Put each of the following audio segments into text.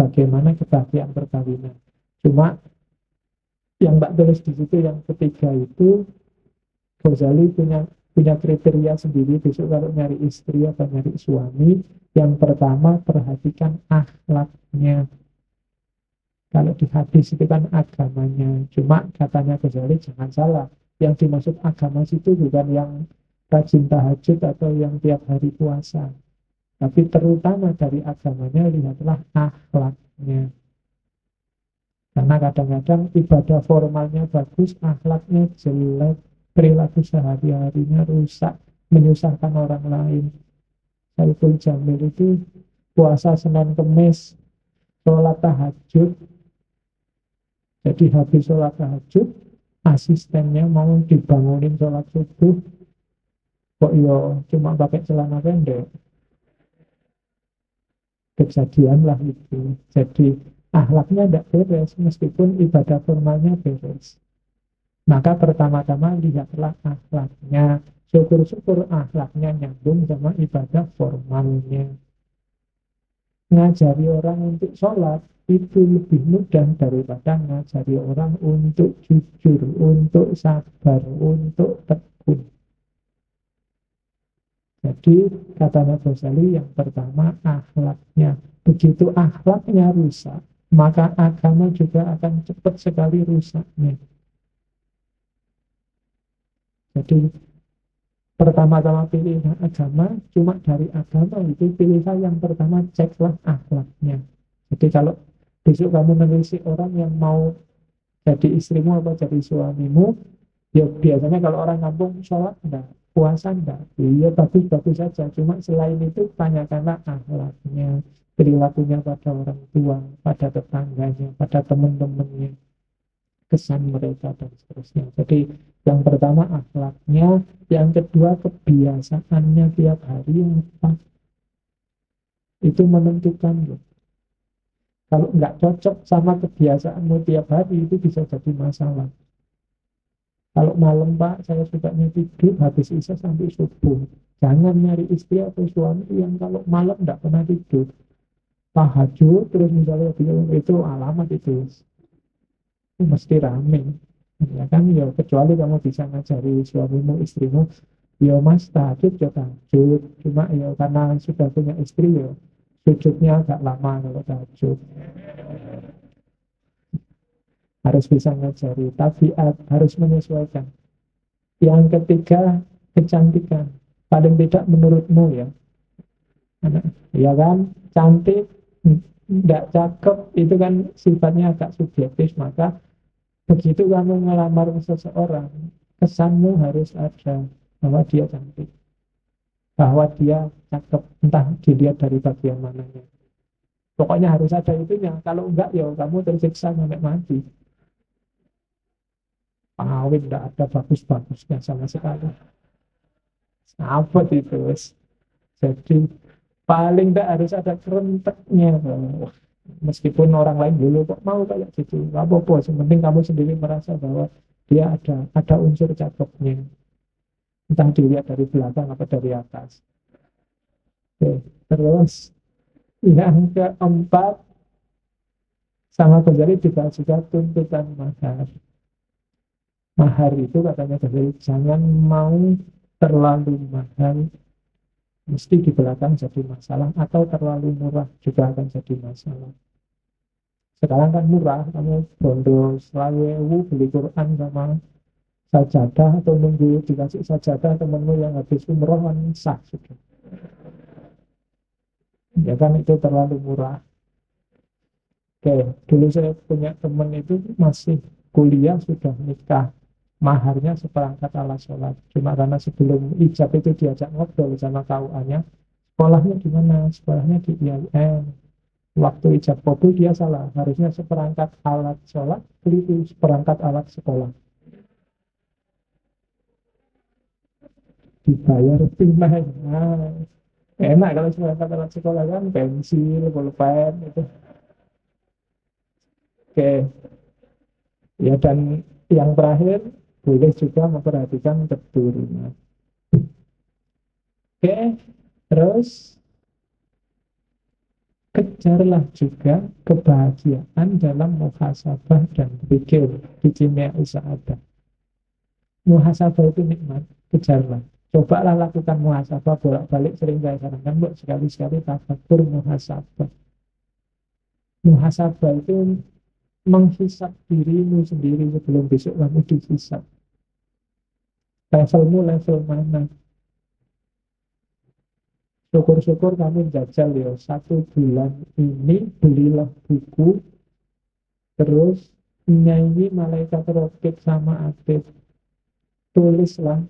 bagaimana kebahagiaan perkawinan. Cuma yang Mbak tulis di situ yang ketiga itu, Ghazali punya kriteria sendiri besok kalau nyari istri atau nyari suami. Yang pertama, perhatikan akhlaknya. Kalau di hadis itu kan agamanya. Cuma katanya Ghazali jangan salah, yang dimaksud agama itu bukan yang rajin tahajud atau yang tiap hari puasa, tapi terutama dari agamanya lihatlah akhlaknya. Karena kadang-kadang ibadah formalnya bagus, akhlaknya jelek, perilaku sehari-harinya rusak, menyusahkan orang lain. Saiful Jamil itu puasa Senin Kemis, sholat tahajud. Jadi habis sholat tahajud, asistennya mau dibangunin sholat subuh, kok yo cuma pakai celana pendek. Kejadian lah itu. Jadi akhlaknya tidak beres, meskipun ibadah formalnya beres. Maka pertama-tama lihatlah akhlaknya. Syukur-syukur akhlaknya nyambung sama ibadah formalnya. Ngajari orang untuk sholat itu lebih mudah daripada ngajari orang untuk jujur, untuk sabar, untuk tekun. Jadi katanya Ghazali yang pertama akhlaknya. Begitu akhlaknya rusak, maka agama juga akan cepat sekali rusaknya. Jadi pertama-tama pilih agama, cuma dari agama itu pilihlah yang pertama, ceklah akhlaknya. Jadi kalau besok kamu menelisik orang yang mau jadi istrimu atau jadi suamimu, ya biasanya kalau orang kampung sholat enggak, puasa enggak, ya bagus-bagus saja. Cuma selain itu tanyakanlah akhlaknya, perilakunya pada orang tua, pada tetangganya, pada teman-temannya, kesan mereka dan seterusnya. Jadi yang pertama akhlaknya, yang kedua kebiasaannya tiap hari apa. Itu menentukan loh. Kalau nggak cocok sama kebiasaanmu tiap hari, itu bisa jadi masalah. Kalau malam Pak, saya sukanya tidur habis isya sampai subuh. Jangan nyari istri atau suami yang kalau malam nggak pernah tidur. Tahajud terus misalnya itu alamat itu mesti rame. Ya kan, ya kecuali kamu bisa ngajari suamimu, istrimu, ya mas tahajud ya tahajud. Cuma ya karena sudah punya istri ya sujudnya agak lama kalau tahajud. Harus bisa ngajari tabiat, harus menyesuaikan. Yang ketiga, kecantikan. Paling tidak menurutmu ya. Ya kan, cantik, nggak cakep, itu kan sifatnya agak subjektif. Maka begitu kamu ngelamar seseorang, kesanmu harus ada bahwa dia cantik, bahwa dia cakep, entah dilihat dari bagian mananya. Pokoknya harus ada itunya. Kalau enggak, ya kamu tersiksa sampai mati. Pengawin enggak ada bagus-bagusnya sama sekali. Apa itu? Jadi paling enggak harus ada kerenteknya. Meskipun orang lain dulu kok mau kayak gitu, nggak apa-apa. Penting kamu sendiri merasa bahwa dia ada unsur cakepnya. Entah dilihat dari belakang atau dari atas. Oke, terus yang keempat, sama Ghazali juga tuntutan mahar. Mahar itu katanya Ghazali jangan mau terlalu mahal, mesti di belakang jadi masalah, atau terlalu murah juga akan jadi masalah. Sekarang kan murah, kamu bondo 1.000 beli Quran sama sajadah, atau nunggu dikasih sajadah temenmu yang habis umroh kan sah sudah. Ya kan itu terlalu murah. Oke, dulu saya punya temen itu masih kuliah sudah nikah. Maharnya seperangkat alat sholat. Cuma karena sebelum ijab itu diajak ngobrol sama KUA-nya. Sekolahnya di mana? Sekolahnya di IAIN. Waktu ijab kabul dia salah. Harusnya seperangkat alat sholat, itu seperangkat alat sekolah. Dibayar tunai. Nah, enak kalau seperangkat alat sekolah kan pensil, pulpen itu. Oke, ya dan yang terakhir boleh juga memperhatikan keturunan. Oke, terus Kejarlah juga kebahagiaan dalam muhasabah dan pikir di kimia sa'adah. Muhasabah itu nikmat, kejarlah. Cobalah lakukan muhasabah bolak-balik, sering saya sarankan buat sekali-sekali tafakur muhasabah. Muhasabah itu menghisap dirimu sendiri sebelum besok kamu dihisap. Levelmu level mana? Syukur-syukur kamu jajal ya. 1 bulan ini belilah buku, terus nyanyi malaikat rokib sama Atif. Tulislah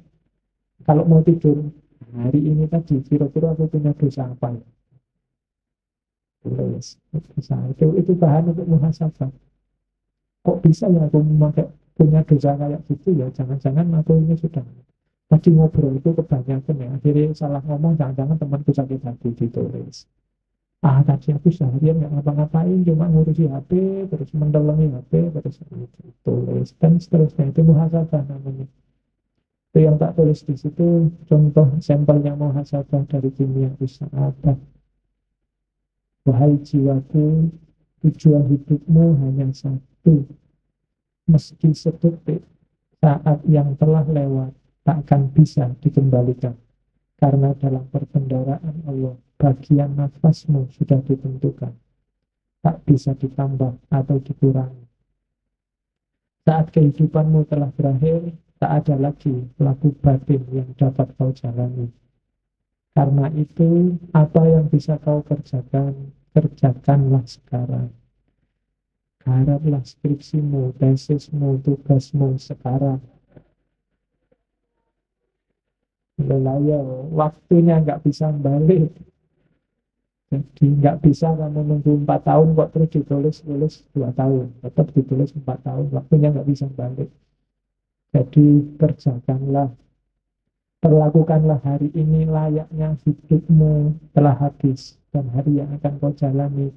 kalau mau tidur hari ini tadi kira-kira aku punya dosa apa ya? Tulis. Bisa. Itu bahan untuk muhasabah. Kok bisa ya aku memakai punya dosa kayak gitu ya? Jangan-jangan aku ini sudah tadi ngobrol itu kebanyakan ya. Akhirnya salah ngomong, jangan-jangan temanku sakit hati, ditulis. Tadi aku seharian nggak ngapa-ngapain, cuma ngurusi HP, terus mendalangi HP, terus tulis, dan seterusnya. Itu muhasabah namanya. Itu yang tak tulis di situ, contoh sampelnya muhasabah dari kimia usaha. Wahai jiwaku, tujuan hidupmu hanya satu. Meski sedetik, saat yang telah lewat tak akan bisa dikembalikan. Karena dalam perbendaharaan Allah, bagian nafasmu sudah ditentukan. Tak bisa ditambah atau dikurangi. Saat kehidupanmu telah berakhir, tak ada lagi laku batin yang dapat kau jalani. Karena itu, apa yang bisa kau kerjakan, kerjakanlah sekarang. Garaplah skripsimu, tesismu, tugasmu sekarang. Lelah, waktunya nggak bisa balik. Jadi nggak bisa kamu nunggu 4 tahun kok terus ditulis 2 tahun. Tetap ditulis 4 tahun, waktunya nggak bisa balik. Jadi kerjakanlah, perlakukanlah hari ini layaknya hidupmu telah habis. Dan hari yang akan kau jalani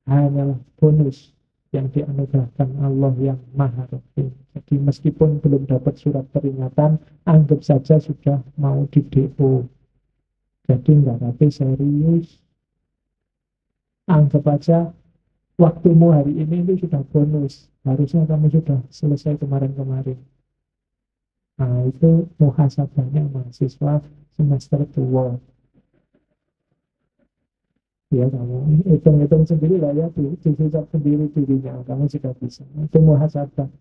hanyalah bonus yang dianugerahkan Allah yang Maha Rahim. Jadi meskipun belum dapat surat peringatan, anggap saja sudah mau di DO. Jadi nggak rapi serius. Anggap aja waktumu hari ini itu sudah bonus. Harusnya kamu sudah selesai kemarin-kemarin. Nah, itu muhasabahnya mahasiswa semester 2. Ya, kamu hitung-hitung sendiri lah ya, dihisab sendiri dirinya. Kamu sudah bisa. Itu muhasabah.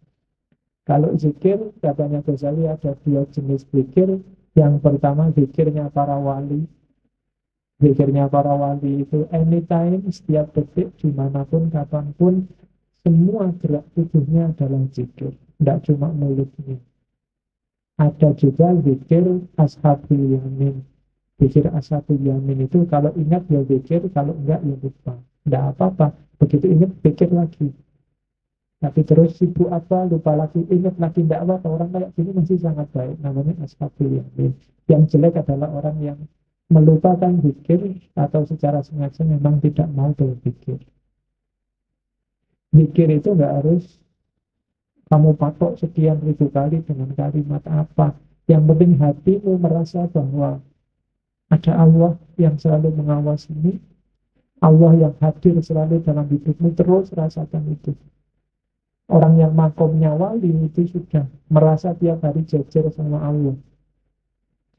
Kalau zikir, katanya Ghazali ada 2 jenis zikir. Yang pertama, zikirnya para wali. Zikirnya para wali itu anytime, setiap detik, dimanapun, kapanpun, semua gerak tubuhnya adalah zikir. Tidak cuma mulutnya. Ada juga zikir ashabul yamin. Zikir ashabul yamin itu kalau ingat ya zikir, kalau enggak ya lupa. Tidak apa-apa. Begitu ingat, pikir lagi. Tapi terus sibuk apa, lupa lagi, ingat lagi, tidak apa, orang kayak gini masih sangat baik, namanya ashabul yamin. Yang jelek adalah orang yang melupakan zikir atau secara sengaja memang tidak mau berpikir. Zikir itu nggak harus kamu patok sekian ribu kali dengan kalimat apa. Yang penting hatimu merasa bahwa ada Allah yang selalu mengawasi, Allah yang hadir selalu dalam hidupmu, terus rasakan itu. Orang yang makomnya wali itu sudah merasa tiap hari jajar sama Allah.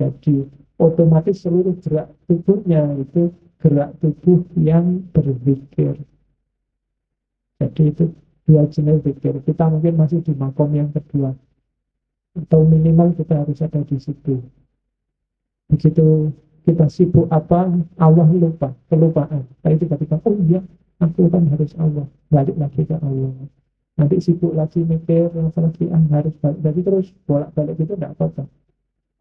Jadi otomatis seluruh gerak tubuhnya itu gerak tubuh yang berzikir. Jadi itu 2 jenis zikir. Kita mungkin masih di makom yang kedua. Atau minimal kita harus ada di situ. Begitu kita sibuk apa, Allah lupa, kelupaan. Tapi tiba-tiba, oh iya, aku kan harus Allah. Balik lagi ke Allah. Nanti sibuk lagi mikir, apalagi harus balik. Jadi terus bolak-balik itu tidak apa-apa.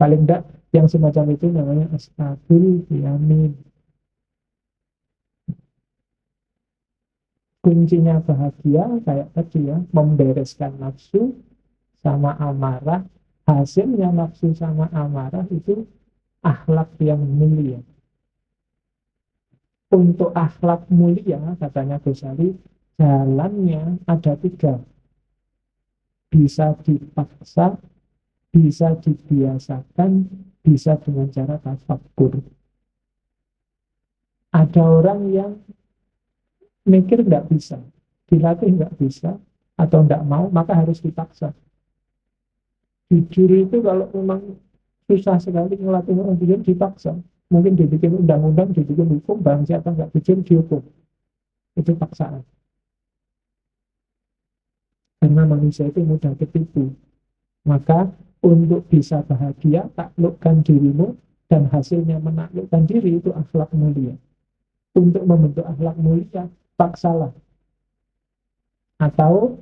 Paling tidak yang semacam itu namanya ashabul yamin. Kuncinya bahagia kayak tadi ya, membereskan nafsu sama amarah. Hasilnya nafsu sama amarah itu akhlak yang mulia. Untuk akhlak mulia, katanya Ghazali, jalannya ada 3. Bisa dipaksa, bisa dibiasakan, bisa dengan cara tafakkur. Ada orang yang Mikir nggak bisa, dilatih nggak bisa, atau nggak mau, maka harus dipaksa. Jujur itu kalau memang susah sekali ngelatih orang jujur, dipaksa. Mungkin dibikin undang-undang, dibikin hukum, barang siapa nggak jujur dihukum. Itu paksaan. Karena manusia itu mudah ketipu. Maka untuk bisa bahagia, taklukkan dirimu, dan hasilnya menaklukkan diri itu akhlak mulia. Untuk membentuk akhlak mulia, paksalah. Atau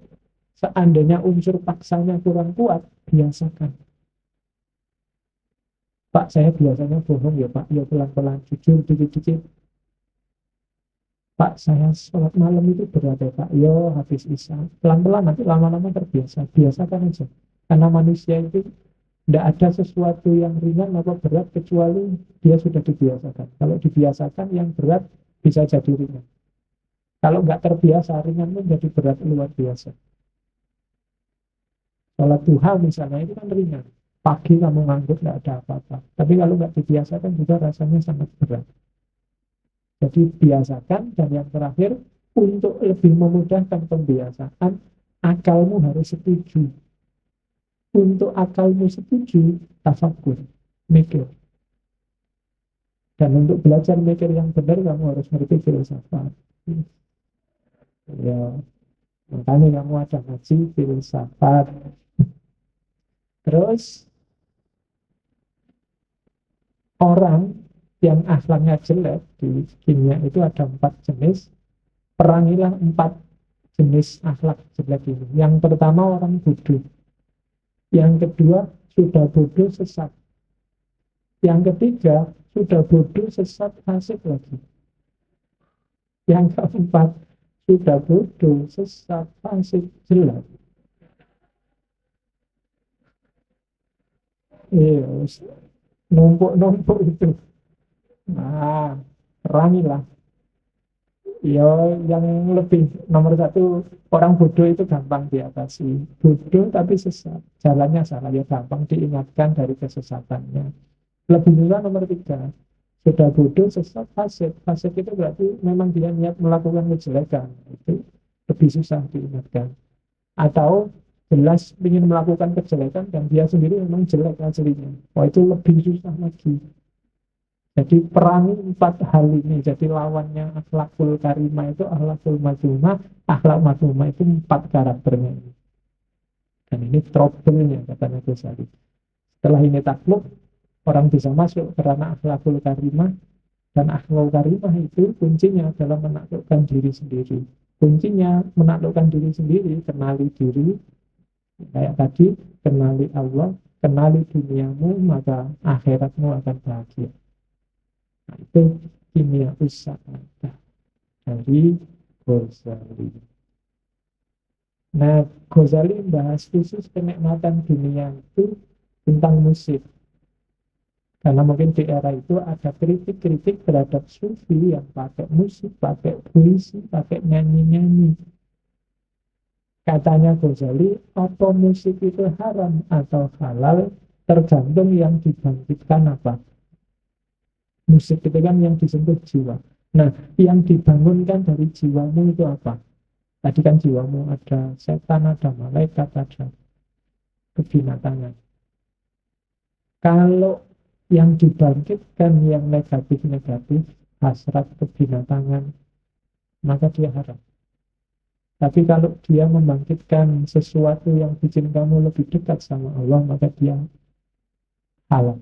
seandainya unsur paksanya kurang kuat, biasakan. Pak, saya biasanya bohong ya Pak, ya pelan-pelan, jujur, dikit-dikit. Pak, saya sholat malam itu berat ya Pak, yo habis isya. Pelan-pelan, nanti lama-lama terbiasa. Biasakan aja. Karena manusia itu tidak ada sesuatu yang ringan atau berat kecuali dia sudah dibiasakan. Kalau dibiasakan yang berat bisa jadi ringan. Kalau nggak terbiasa, ringan pun jadi berat luar biasa. Sholat duha misalnya itu kan ringan. Pagi kamu nganggur nggak ada apa-apa. Tapi kalau nggak dibiasakan juga rasanya sangat berat. Jadi biasakan, dan yang terakhir untuk lebih memudahkan pembiasaan, akalmu harus setuju. Untuk akalmu setuju, tafakur, mikir. Dan untuk belajar mikir yang benar, kamu harus ngerti filsafat. Ya, makanya kamu ada ngaji filsafat. Terus orang yang akhlaknya jelek di kimia itu ada 4 jenis. Perangilah 4 jenis akhlak jelek ini. Yang pertama orang bodoh. Yang kedua sudah bodoh sesat. Yang ketiga sudah bodoh sesat fasik lagi. Yang keempat sudah bodoh sesat fasik jelek. Iya, numpuk-numpuk itu. Nah, perangilah. Ya, yang lebih nomor satu, orang bodoh itu gampang diatasi. Bodoh tapi sesat, jalannya salah, ya gampang diingatkan dari kesesatannya. Lebih mudah nomor 3, sudah bodoh sesat fasik. Fasik itu berarti memang dia niat melakukan kejelekan, itu lebih susah diingatkan. Atau jelas ingin melakukan kejelekan dan dia sendiri memang jelek aslinya, wah itu lebih susah lagi. Jadi perangi 4 hal ini. Jadi lawannya akhlakul karimah itu akhlakul mazmumah. Akhlak mazmumah itu 4 karakternya ini. Dan ini trouble-nya katanya Ghazali. Setelah ini takluk, orang bisa masuk ke ranah akhlakul karimah. Dan akhlakul karimah itu kuncinya adalah menaklukkan diri sendiri. Kuncinya menaklukkan diri sendiri, kenali diri. Kayak tadi, kenali Allah, kenali duniamu, maka akhiratmu akan bahagia. Nah, itu kimia usaha dari Ghazali. Nah, Ghazali membahas khusus kenikmatan dunia itu tentang musik. Karena mungkin di era itu ada kritik-kritik terhadap sufi yang pakai musik, pakai puisi, pakai nyanyi-nyanyi. Katanya Ghazali, apa musik itu haram atau halal tergantung yang dibangkitkan apa. Musik itu kan yang disentuh jiwa. Nah, yang dibangunkan dari jiwamu itu apa? Tadi kan jiwamu ada setan, ada malaikat, ada kebinatangan. Kalau yang dibangkitkan yang negatif-negatif, hasrat kebinatangan, maka dia haram. Tapi kalau dia membangkitkan sesuatu yang bikin kamu lebih dekat sama Allah, maka dia halal.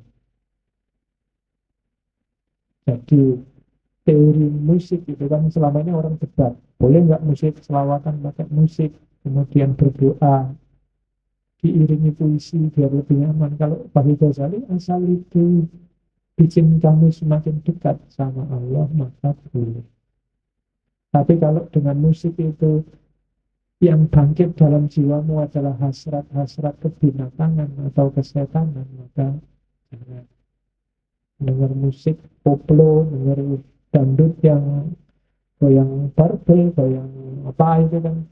Jadi teori musik itu kan selama ini orang debat, boleh nggak musik selawatan pakai musik, kemudian berdoa diiringi puisi biar lebih nyaman. Kalau bagi Ghazali, asal itu bikin kamu semakin dekat sama Allah, maka boleh. Tapi kalau dengan musik itu yang bangkit dalam jiwamu adalah hasrat-hasrat kebinatangan atau kesetanan, maka jangan. Dengar musik koplo, dengar dangdut yang goyang barbel, goyang apa itu kan,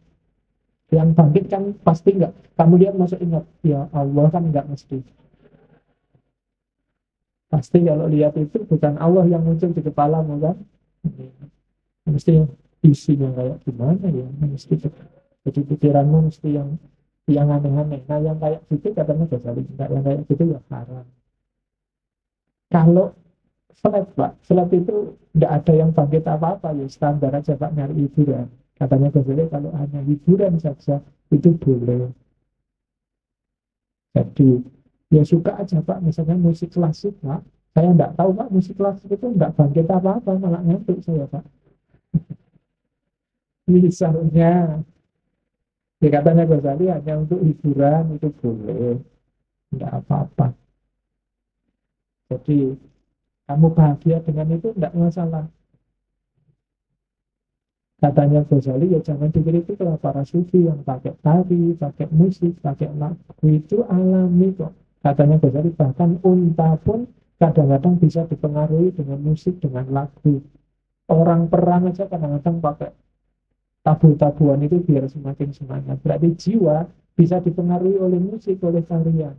yang bangkit kan pasti enggak, kamu lihat masuk ingat ya Allah kan, enggak mesti. Pasti kalau lihat itu bukan Allah yang muncul di kepalamu kan, mesti isinya kayak gimana ya, mesti jadi pikiranmu mesti yang aneh-aneh. Nah yang kayak gitu katanya Ghazali, enggak, yang kayak gitu ya haram. Kalau flat Pak, flat itu tidak ada yang bangkit apa-apa ya, standar aja Pak, nyari hiburan. Katanya Ghazali kalau hanya hiburan saja itu boleh. Jadi ya suka aja Pak, misalnya musik klasik Pak, saya enggak tahu Pak, musik klasik itu enggak bangkit apa-apa, malah ngantuk saya Pak. Misalnya, ya katanya Ghazali hanya untuk hiburan itu boleh, enggak apa-apa. Jadi kamu bahagia dengan itu enggak masalah. Katanya Ghazali ya jangan dikritik lah para sufi yang pakai tari, pakai musik, pakai lagu itu alami kok. Katanya Ghazali bahkan unta pun kadang-kadang bisa dipengaruhi dengan musik, dengan lagu. Orang perang aja kadang-kadang pakai tabu-tabuan itu biar semakin semangat. Berarti jiwa bisa dipengaruhi oleh musik, oleh tarian.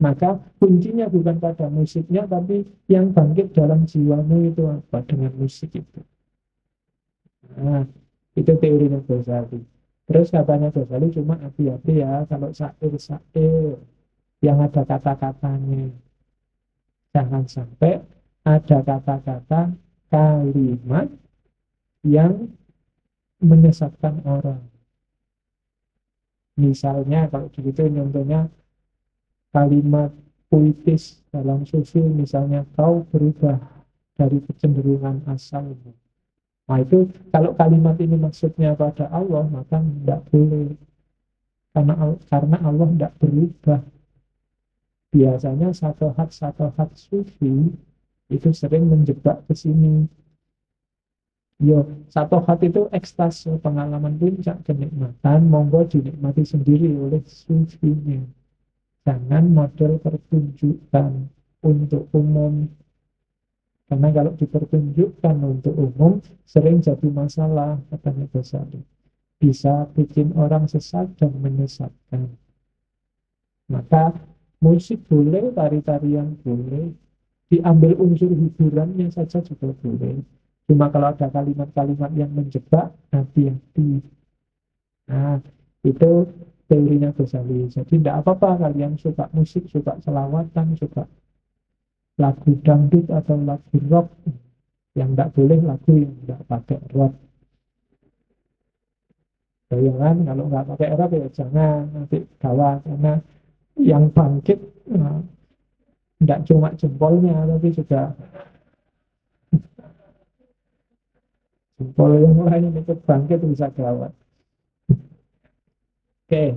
Maka kuncinya bukan pada musiknya, tapi yang bangkit dalam jiwamu itu apa dengan musik itu. Nah, itu teorinya Ghazali. Terus katanya Ghazali cuma hati-hati ya kalau syair-syair yang ada kata-katanya. Jangan sampai ada kata-kata kalimat yang menyesatkan orang. Misalnya kalau begitu contohnya kalimat puitis dalam sufi, misalnya kau berubah dari kecenderungan asalmu. Nah itu kalau kalimat ini maksudnya pada Allah maka tidak boleh, karena Allah tidak berubah. Biasanya satu hak sufi itu sering menjebak ke sini. Yo, satu hak itu ekstase, pengalaman puncak kenikmatan, monggo dinikmati sendiri oleh sufinya. Jangan model pertunjukan untuk umum. Karena kalau dipertunjukkan untuk umum, sering jadi masalah, katanya Ghazali. Bisa bikin orang sesat dan menyesatkan. Maka musik boleh, tari-tarian boleh, diambil unsur hiburannya saja juga boleh. Cuma kalau ada kalimat-kalimat yang menjebak, hati-hati. Nah, itu teorinya Ghazali. Jadi tidak apa-apa kalian suka musik, suka selawatan, suka lagu dangdut atau lagu rock. Yang tidak boleh lagu yang tidak pakai rock. Jangan, kalau nggak pakai rock ya jangan, nanti gawat. Karena yang bangkit tidak cuma jempolnya, tapi juga jempol yang lain ikut bangkit bisa gawat. Oke.